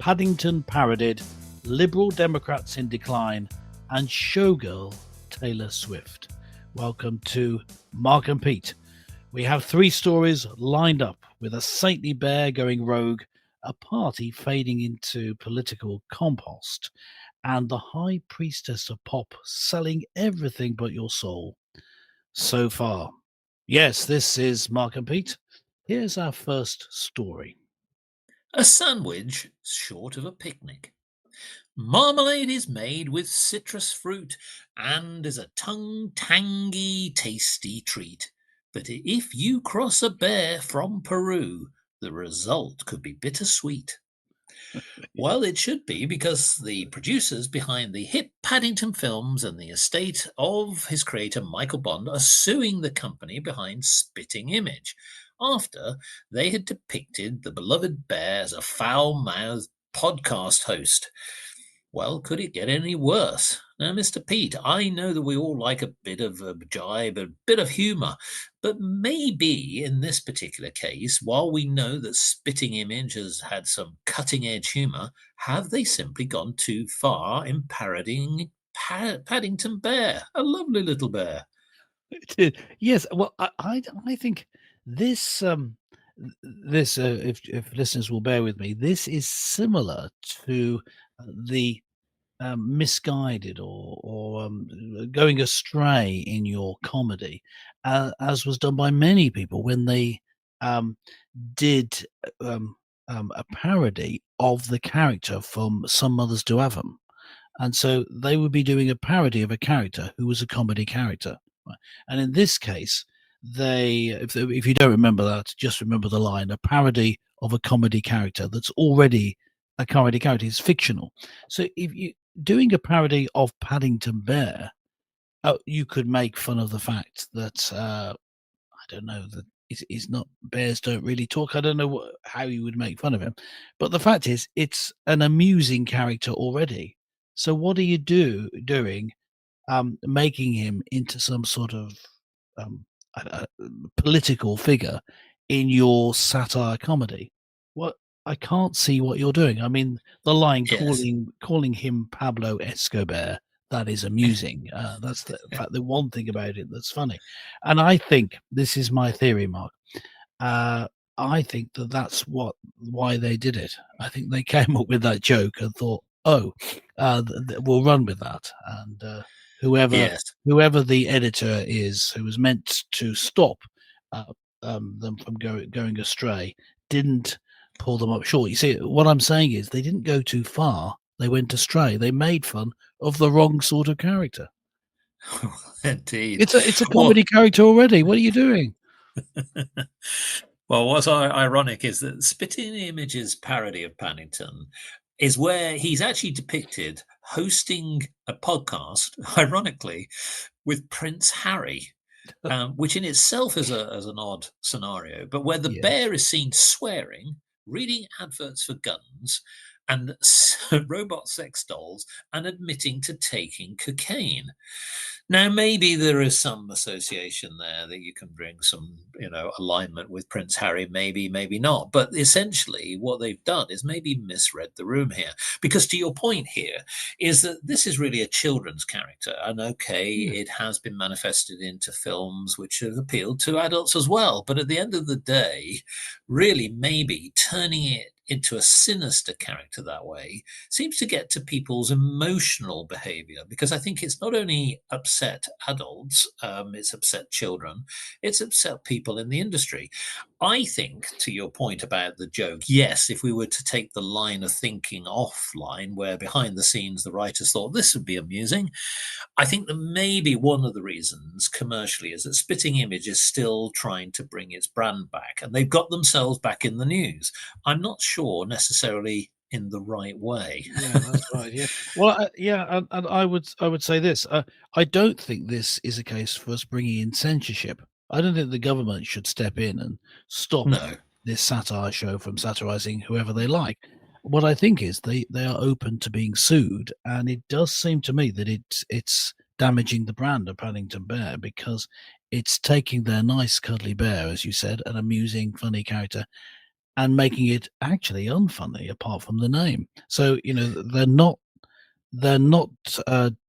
Paddington parodied, Liberal Democrats in decline, and Showgirl Taylor Swift. Welcome to Mark and Pete. We have 3 stories lined up, with a saintly bear going rogue, a party fading into political compost, and the high priestess of pop selling everything but your soul. So far. Yes, this is Mark and Pete. Here's our first story. A sandwich short of a picnic. Marmalade is made with citrus fruit and is a tongue-tangy, tasty treat. But if you cross a bear from Peru, the result could be bittersweet. Well, it should be, because the producers behind the hit Paddington films and the estate of his creator Michael Bond are suing the company behind Spitting Image after they had depicted the beloved bear as a foul-mouthed podcast host. Well, could it get any worse? Now, Mr. Pete, I know that we all like a bit of a jibe, a bit of humour, but maybe in this particular case, while we know that Spitting Image has had some cutting-edge humour, have they simply gone too far in parodying Paddington Bear, a lovely little bear? Yes, well, I think this if listeners will bear with me, this is similar to the misguided or going astray in your comedy, as was done by many people when they did a parody of the character from Some Mothers Do Have 'Em. And so they would be doing a parody of a character who was a comedy character. Right? And in this case, if you don't remember that, just remember the line: a parody of a comedy character that's already a comedy character is fictional. So if you doing a parody of Paddington Bear, you could make fun of the fact that I don't know that he's not bears don't really talk. I don't know how you would make fun of him, but the fact is, it's an amusing character already. So what are you doing, making him into some sort of um, political figure in your satire comedy? What I can't see what you're doing. I mean, the line Yes. calling him Pablo Escobar, that is amusing. That's in fact the one thing about it that's funny. And I think this is my theory, Mark. Uh, I think that's why they did it. I think they came up with that joke and thought, "Oh, we'll run with that." And whoever Yes. whoever the editor is, who was meant to stop uh, them from going astray, didn't pull them up short. You see, what I'm saying is they didn't go too far. They went astray. They made fun of the wrong sort of character. Indeed. It's a Well, comedy character already. What are you doing? well, what's ironic is that Spitting Image's parody of Paddington is where he's actually depicted hosting a podcast, ironically, with Prince Harry, which in itself is an odd scenario, but where the Yes. bear is seen swearing, reading adverts for guns and robot sex dolls, and admitting to taking cocaine. Now, maybe there is some association there that you can bring some, alignment with Prince Harry, maybe, maybe not. But essentially, what they've done is maybe misread the room here. Because to your point here is that this is really a children's character. And okay, Yes. it has been manifested into films which have appealed to adults as well. But at the end of the day, really, maybe turning it into a sinister character that way seems to get to people's emotional behavior, because I think it's not only upset adults, it's upset children, it's upset people in the industry. I think, to your point about the joke, yes, if we were to take the line of thinking offline, where behind the scenes the writers thought this would be amusing, I think that maybe one of the reasons commercially is that Spitting Image is still trying to bring its brand back, and they've got themselves back in the news. I'm not sure necessarily in the right way. Yeah, that's right. Yeah. Well, yeah, and I would say this. I don't think this is a case for us bringing in censorship. I don't think the government should step in and stop No. this satire show from satirizing whoever they like. What I think is they are open to being sued, and it does seem to me that it's damaging the brand of Paddington Bear, because it's taking their nice cuddly bear, as you said, an amusing, funny character, and making it actually unfunny apart from the name. So, they're not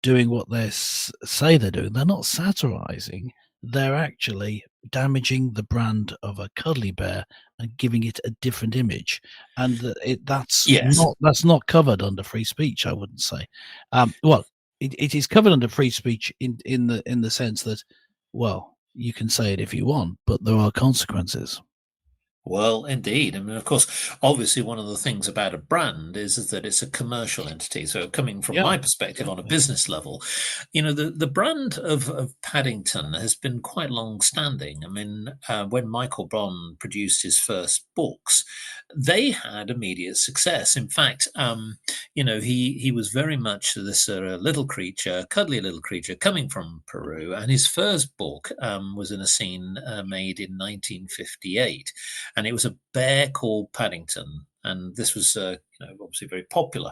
doing what say they're doing. They're not satirizing. They're actually damaging the brand of a cuddly bear and giving it a different image. And that's Yes. not covered under free speech, I wouldn't say. Well, it is covered under free speech in the sense that, well, you can say it if you want, but there are consequences. Well, indeed. I mean, of course, obviously, one of the things about a brand is that it's a commercial entity. So, coming from Yeah, my perspective on a exactly. business level, the brand of Paddington has been quite long standing. I mean, when Michael Bond produced his first books, they had immediate success. In fact, he was very much this little creature, cuddly little creature coming from Peru. And his first book was in a scene made in 1958, and it was a bear called Paddington. And this was, obviously very popular.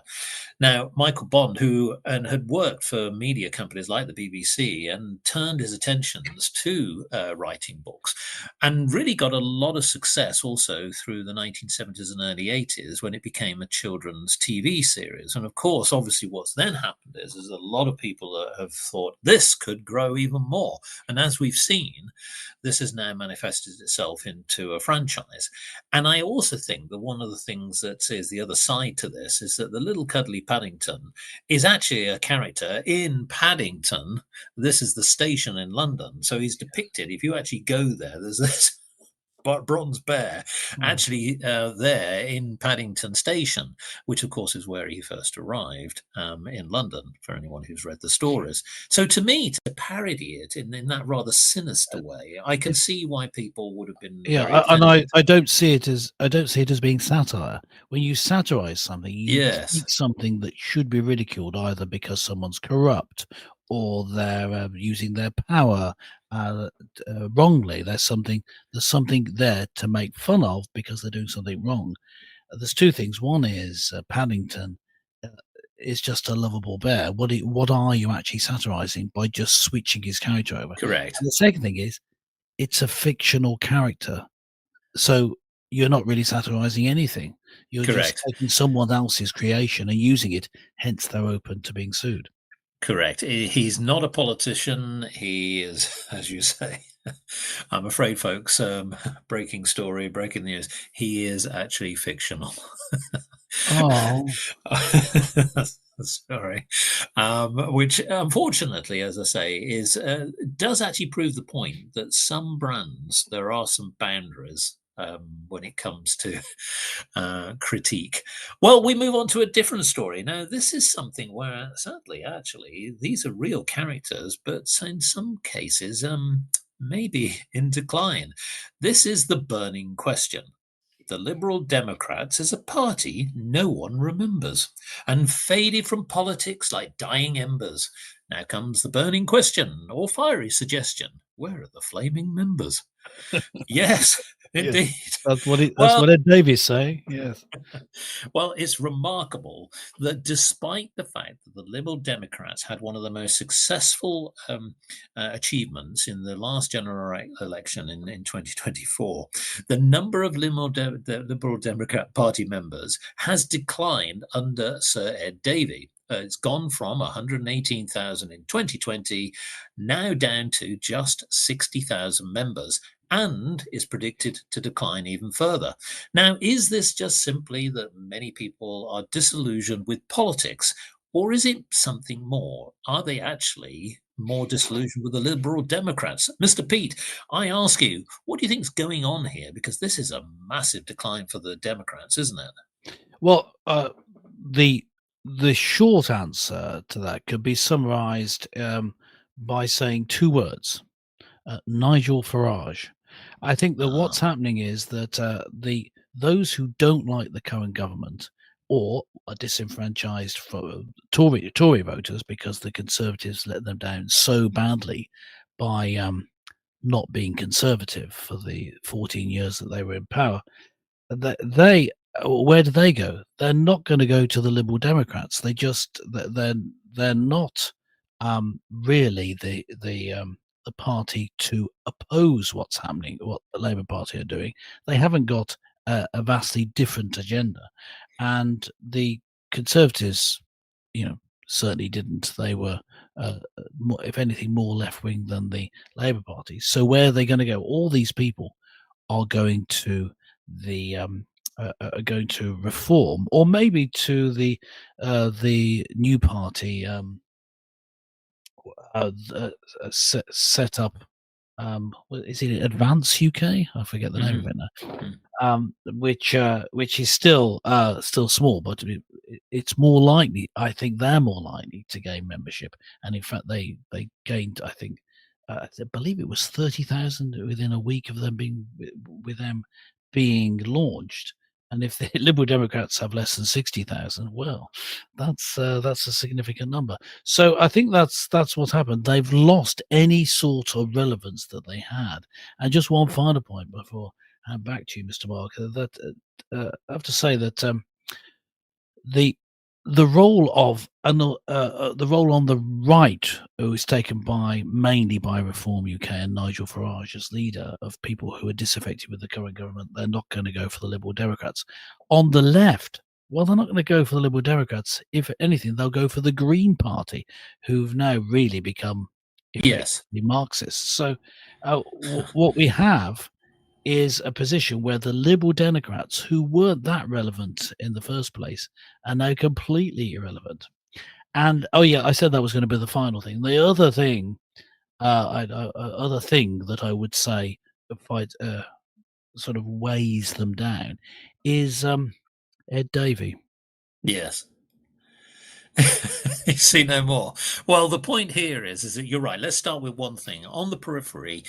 Now, Michael Bond, who had worked for media companies like the BBC and turned his attentions to writing books, and really got a lot of success also through the 1970s and early 80s when it became a children's TV series. And of course, obviously, what's then happened is a lot of people have thought this could grow even more. And as we've seen, this has now manifested itself into a franchise. And I also think that one of the things that is the other side to this is that the little cuddly Paddington is actually a character in Paddington. This is the station in London. So he's depicted, if you actually go there, there's this bronze bear Hmm. actually there in Paddington Station, which of course is where he first arrived in London, for anyone who's read the stories. So to me, to parody it in that rather sinister way, I can see why people would have been Yeah, very and I offended. I don't see it as being satire. When you satirize something, you Yes, take something that should be ridiculed either because someone's corrupt or they're using their power wrongly. There's something there to make fun of because they're doing something wrong. There's two things. One is Paddington uh, is just a lovable bear. What are you actually satirizing by just switching his character over? correct, And the second thing is it's a fictional character. So you're not really satirizing anything. You're just correct. taking someone else's creation and using it, hence they're open to being sued. Correct. He's not a politician. He is, as you say, I'm afraid, folks, breaking news. He is actually fictional. Oh, Sorry. Which, unfortunately, as I say, is does actually prove the point that some brands, there are some boundaries when it comes to critique. Well, we move on to a different story. Now, this is something where, sadly, actually, these are real characters, but in some cases, maybe in decline. This is the burning question. The Liberal Democrats is a party no one remembers and faded from politics like dying embers. Now comes the burning question or fiery suggestion. Where are the flaming members? Yes, yes. indeed. That's Well, what Ed Davies say. Yes. Well, it's remarkable that despite the fact that the Liberal Democrats had one of the most successful achievements in the last general election in 2024, the number of the Liberal Democrat Party members has declined under Sir Ed Davey. It's gone from 118,000 in 2020 now down to just 60,000 members and is predicted to decline even further. Now, is this just simply that many people are disillusioned with politics, or is it something more? Are they actually more disillusioned with the Liberal Democrats? Mr. Pete, I ask you, what do you think is going on here? Because this is a massive decline for the Democrats, isn't it? Well, the the short answer to that could be summarized by saying two words: Nigel Farage. I think that Uh, what's happening is that the those who don't like the current government or are disenfranchised for Tory voters because the Conservatives let them down so badly by not being conservative for the 14 years that they were in power. They where do they go? They're not going to go to the Liberal Democrats. They're not really the party to oppose what's happening, what the Labour Party are doing. They haven't got a vastly different agenda, and the Conservatives, certainly didn't. They were, if anything, more left wing than the Labour Party. So where are they going to go? All these people are going to the are going to reform, or maybe to the new party set up. Is it Advance UK? I forget the name of Mhm. it now. Mm. Which is still small, but it's more likely. I think they're more likely to gain membership, and in fact, they gained. I believe it was 30,000 within a week of them with them being launched. And if the Liberal Democrats have less than 60,000, well, that's a significant number. So I think that's what's happened. They've lost any sort of relevance that they had. And just one final point before hand back to you, Mr. Barker, that I have to say that the the role of the role on the right, who is taken mainly by Reform UK and Nigel Farage as leader, of people who are disaffected with the current government, they're not going to go for the Liberal Democrats. On the left, well, they're not going to go for the Liberal Democrats. If anything, they'll go for the Green Party, who've now really become Yes. effectively Marxists. So what we have is a position where the Liberal Democrats, who weren't that relevant in the first place, are now completely irrelevant. And oh yeah, I said that was going to be the final thing. The other thing, other thing that I would say fight, sort of weighs them down, is Ed Davey. Yes. See no more. Well, the point here is that you're right. Let's start with one thing. On the periphery,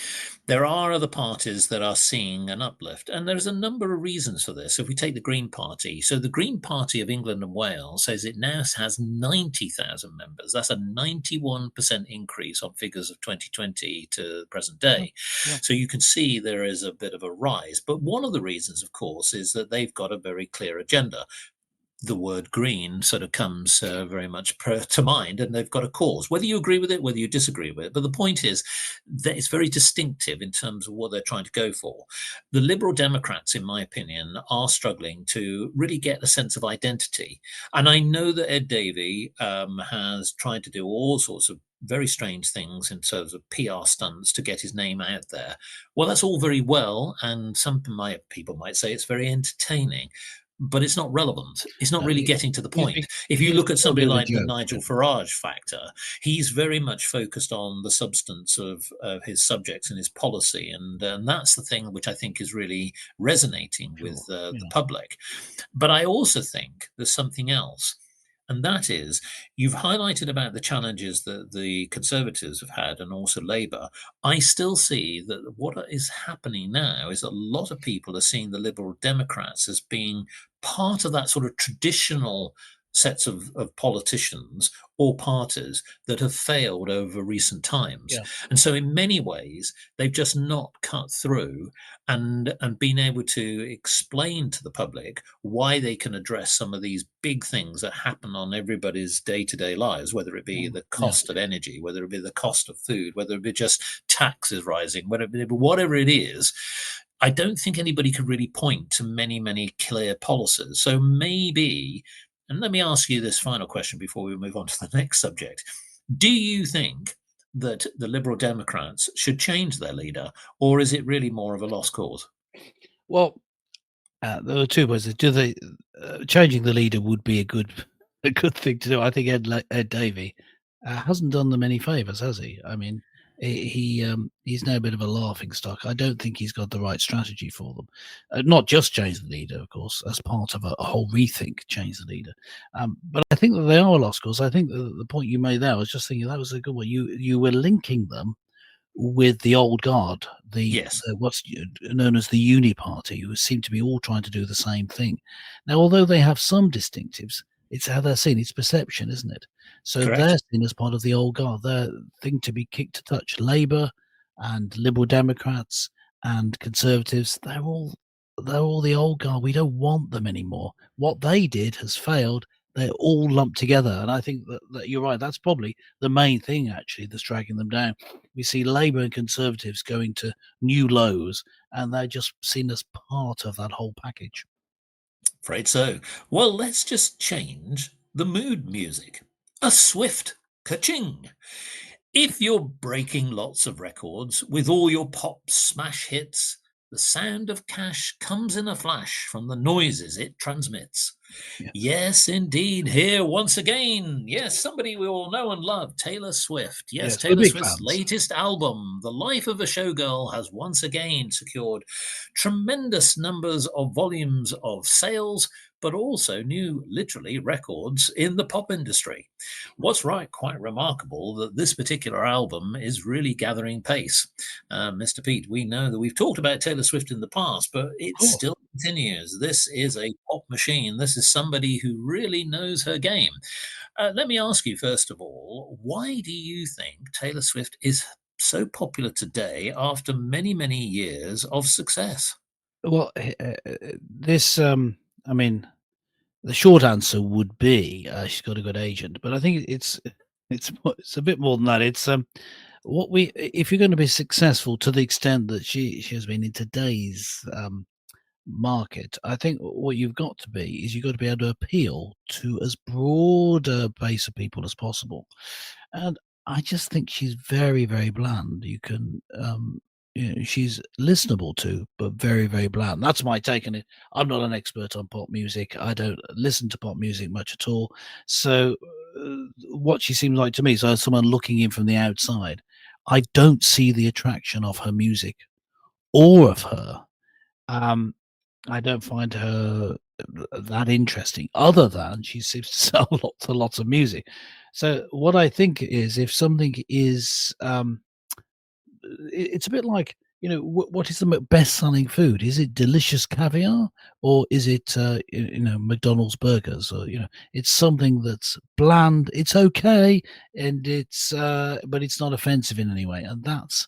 there are other parties that are seeing an uplift, and there's a number of reasons for this. If we take the Green Party, so the Green Party of England and Wales says it now has 90,000 members. That's a 91% increase on figures of 2020 to present Yeah, day. yeah, So you can see there is a bit of a rise. But one of the reasons, of course, is that they've got a very clear agenda. The word green sort of comes very much to mind, and they've got a cause, whether you agree with it, whether you disagree with it. But the point is that it's very distinctive in terms of what they're trying to go for. The Liberal Democrats, in my opinion, are struggling to really get a sense of identity. And I know that Ed Davey has tried to do all sorts of very strange things in terms of PR stunts to get his name out there. Well, that's all very well, and people might say it's very entertaining, but it's not relevant. It's not no, really getting to the he's point. If you he's look at become a somebody bit of a like the joke. Nigel Farage factor, he's very much focused on the substance of his subjects and his policy, and that's the thing which I think is really resonating with Sure, the yeah, public. But I also think there's something else. And that is, you've highlighted about the challenges that the Conservatives have had and also Labour. I still see that what is happening now is that a lot of people are seeing the Liberal Democrats as being part of that sort of traditional sets of politicians or parties that have failed over recent times. yeah, And so in many ways, they've just not cut through and been able to explain to the public why they can address some of these big things that happen on everybody's day-to-day lives, whether it be the yeah. cost of energy, whether it be the cost of food, whether it be just taxes rising, whatever it is. I don't think anybody could really point to many, many clear policies. So maybe, and let me ask you this final question before we move on to the next subject. Do you think that the Liberal Democrats should change their leader, or is it really more of a lost cause? Well, there are 2 ways. Do they changing the leader would be a good thing to do. I think Ed Davey hasn't done them any favors, has he? I mean, he's now a bit of a laughing stock. I don't think he's got the right strategy for them. Not just change the leader, of course, as part of a whole rethink, change the leader. But I think that they are a lost cause. I think the point you made there, I was just thinking that was a good one. You were linking them with the old guard, Yes, what's known as the Uni Party, who seem to be all trying to do the same thing. Now, although they have some distinctives, it's how they're seen. It's perception, isn't it? So they're correct. seen as part of the old guard. They're thing to be kicked to touch. Labour and Liberal Democrats and Conservatives, they're all the old guard. We don't want them anymore. What they did has failed. They're all lumped together, and I think that you're right. That's probably the main thing, actually, that's dragging them down. We see Labour and Conservatives going to new lows, and they're just seen as part of that whole package. Afraid so. Well, let's just change the mood music. A swift ka-ching. If you're breaking lots of records with all your pop smash hits, the sound of cash comes in a flash from the noises it transmits. Yeah. Yes, indeed. Here once again. Yes, somebody we all know and love, Taylor Swift. Yes, Yes, we're Taylor big Swift's fans. latest album, The Life of a Showgirl, has once again secured tremendous numbers of volumes of sales, but also new, literally, records in the pop industry. What's right, quite remarkable that this particular album is really gathering pace. Mr. Pete, we know that we've talked about Taylor Swift in the past, but it Of course. still continues. This is a pop machine. This is somebody who really knows her game. Let me ask you, first of all, why do you think Taylor Swift is so popular today after many, many years of success? Well, this, I mean, the short answer would be, she's got a good agent, but I think it's a bit more than that. It's, what we if you're gonna be successful to the extent that she has been in today's, market, I think what you've got to be is you've got to be able to appeal to as broad a base of people as possible. And I just think she's very, very bland. She's listenable to, but very, very bland. That's my take on it. I'm not an expert on pop music. I don't listen to pop music much at all. So, what she seems like to me, so as someone looking in from the outside, I don't see the attraction of her music or of her. Um, I don't find her that interesting, other than she seems to sell lots and lots of music. So what I think is, if something is, it's a bit like, what is the best-selling food? Is it delicious caviar, or is it, McDonald's burgers? Or, it's something that's bland. It's okay, and but it's not offensive in any way, and that's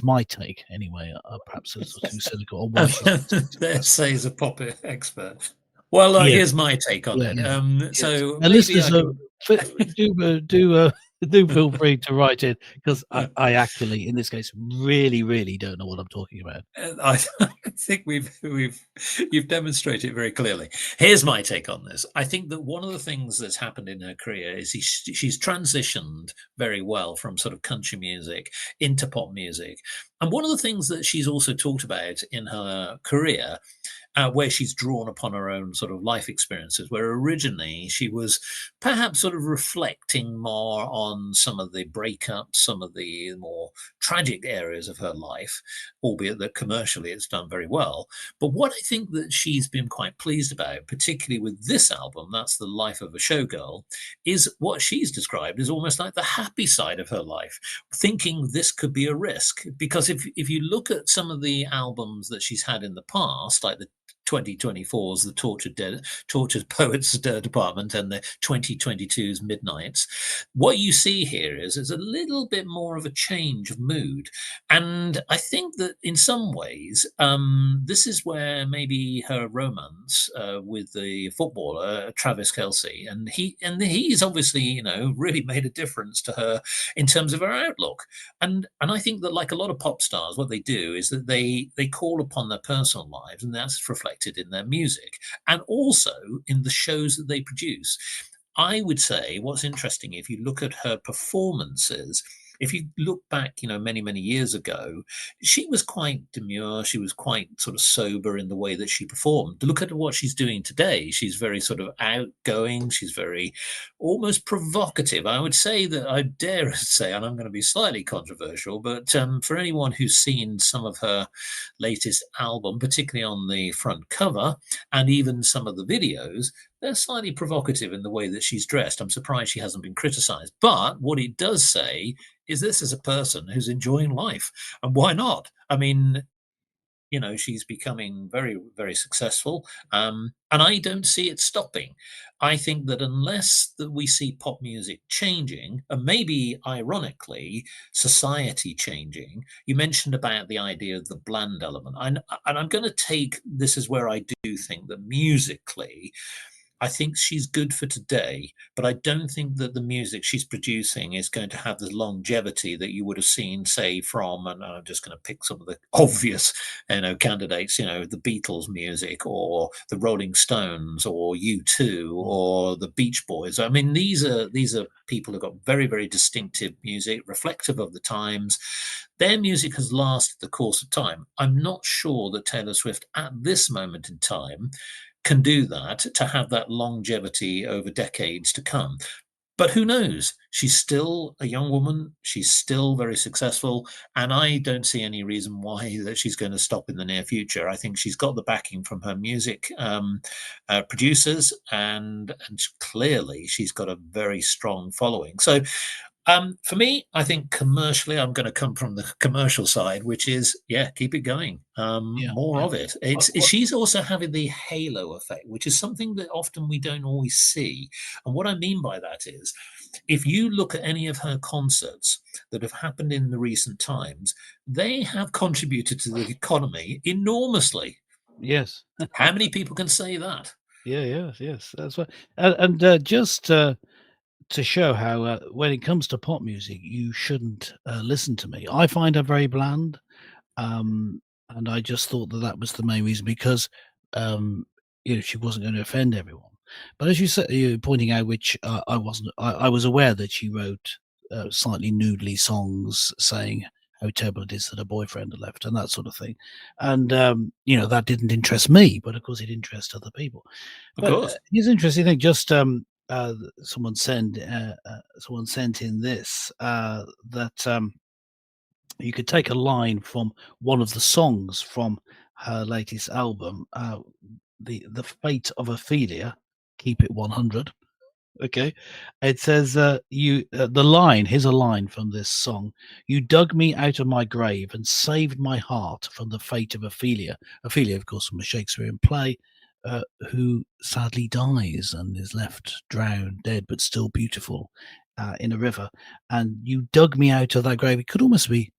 my take anyway. Perhaps a little too cynical on why she's been so There successful. says a pop expert. Well, Yes. here's my take on Yeah, it. yeah, yes. So Now maybe listeners, I can. do feel free to write in, because I actually, in this case, really, really don't know what I'm talking about. I think you've demonstrated very clearly. Here's my take on this. I think that one of the things that's happened in her career is she's transitioned very well from sort of country music into pop music. And one of the things that she's also talked about in her career, where she's drawn upon her own sort of life experiences, where originally she was perhaps sort of reflecting more on some of the breakups, some of the more tragic areas of her life, albeit that commercially it's done very well. But what I think that she's been quite pleased about, particularly with this album, that's The Life of a Showgirl, is what she's described as almost like the happy side of her life, thinking this could be a risk. Because if you look at some of the albums that she's had in the past, like the 2024's The Tortured Poets Department and the 2022's Midnights, what you see here is a little bit more of a change of mood. And I think that in some ways, this is where maybe her romance with the footballer Travis Kelsey, and he's obviously really made a difference to her in terms of her outlook. And I think that, like a lot of pop stars, what they do is that they call upon their personal lives, and that's reflected in their music and also in the shows that they produce. I would say what's interesting, if you look at her performances, if you look back, many, many years ago, she was quite demure. She was quite sort of sober in the way that she performed. Look at what she's doing today. She's very sort of outgoing. She's very almost provocative. I would say that I dare say, and I'm going to be slightly controversial, but for anyone who's seen some of her latest album, particularly on the front cover and even some of the videos, they're slightly provocative in the way that she's dressed. I'm surprised she hasn't been criticized. But what it does say is this is a person who's enjoying life. And why not? I mean, she's becoming very, very successful. And I don't see it stopping. I think that unless that we see pop music changing, and maybe ironically, society changing, you mentioned about the idea of the bland element. And I'm going to take this is where I do think that musically, I think she's good for today, but I don't think that the music she's producing is going to have the longevity that you would have seen, say, from, and I'm just going to pick some of the obvious, candidates, the Beatles music or the Rolling Stones or U2 or the Beach Boys. I mean, these are people who've got very, very distinctive music, reflective of the times. Their music has lasted the course of time. I'm not sure that Taylor Swift at this moment in time can do that, to have that longevity over decades to come. But who knows? She's still a young woman. She's still very successful, and I don't see any reason why that she's going to stop in the near future. I think she's got the backing from her music producers, and clearly she's got a very strong following. So for me, I think commercially, I'm going to come from the commercial side, which is, keep it going. Yeah, More yeah. of it. She's also having the halo effect, which is something that often we don't always see. And what I mean by that is, if you look at any of her concerts that have happened in the recent times, they have contributed to the economy enormously. Yes. How many people can say that? Yeah, yes. That's right. Just to show how, when it comes to pop music, you shouldn't listen to me. I find her very bland. And I just thought that that was the main reason because, she wasn't going to offend everyone. But as you said, you're pointing out, which I wasn't, I was aware that she wrote slightly noodly songs saying how terrible it is that her boyfriend had left and that sort of thing. And, that didn't interest me, but of course it interests other people. Of But course. it's interesting thing, just someone sent in this that you could take a line from one of the songs from her latest album, the Fate of Ophelia. Keep it 100. Okay, it says, the line. Here's a line from this song: "You dug me out of my grave and saved my heart from the fate of Ophelia." Ophelia, of course, from a Shakespearean play, who sadly dies and is left drowned, dead, but still beautiful, in a river. And you dug me out of that grave. It could almost be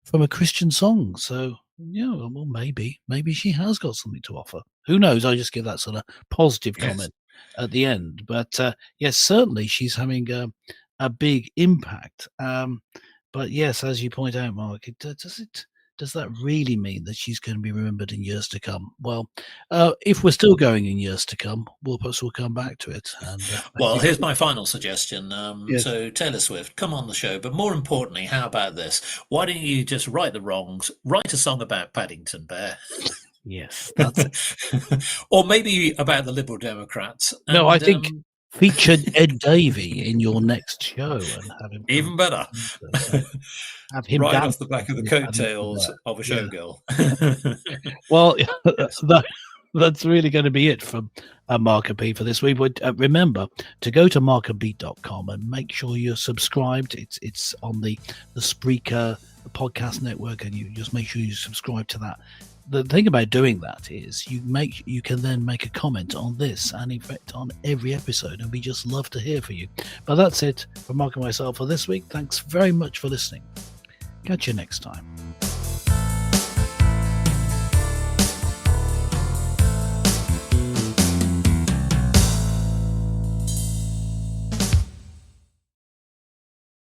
from a Christian song. So, yeah, well, maybe she has got something to offer. Who knows? I just give that sort of positive Yes. comment at the end. But yes, certainly she's having a big impact. But yes, as you point out, Mark, does that really mean that she's going to be remembered in years to come? Well, if we're still going in years to come, we'll perhaps we'll come back to it. And Well, here's my final suggestion. yes, So, Taylor Swift, come on the show. But more importantly, how about this? Why don't you just right the wrongs, write a song about Paddington Bear? yes, that's it. Or maybe about the Liberal Democrats. No, I And think feature Ed Davey in your next show and have him come even better, to so have him right dance off the back of the with Paddington coattails Bear. of a Yeah. showgirl. Well, Yes. that's really gonna be it from Marker B for this week. But remember to go to markerbeat.com and make sure you're subscribed. It's on the Spreaker podcast network, and you just make sure you subscribe to that. The thing about doing that is you can then make a comment on this and in fact on every episode, and we just love to hear from you. But that's it from Mark and myself for this week. Thanks very much for listening. Catch you next time.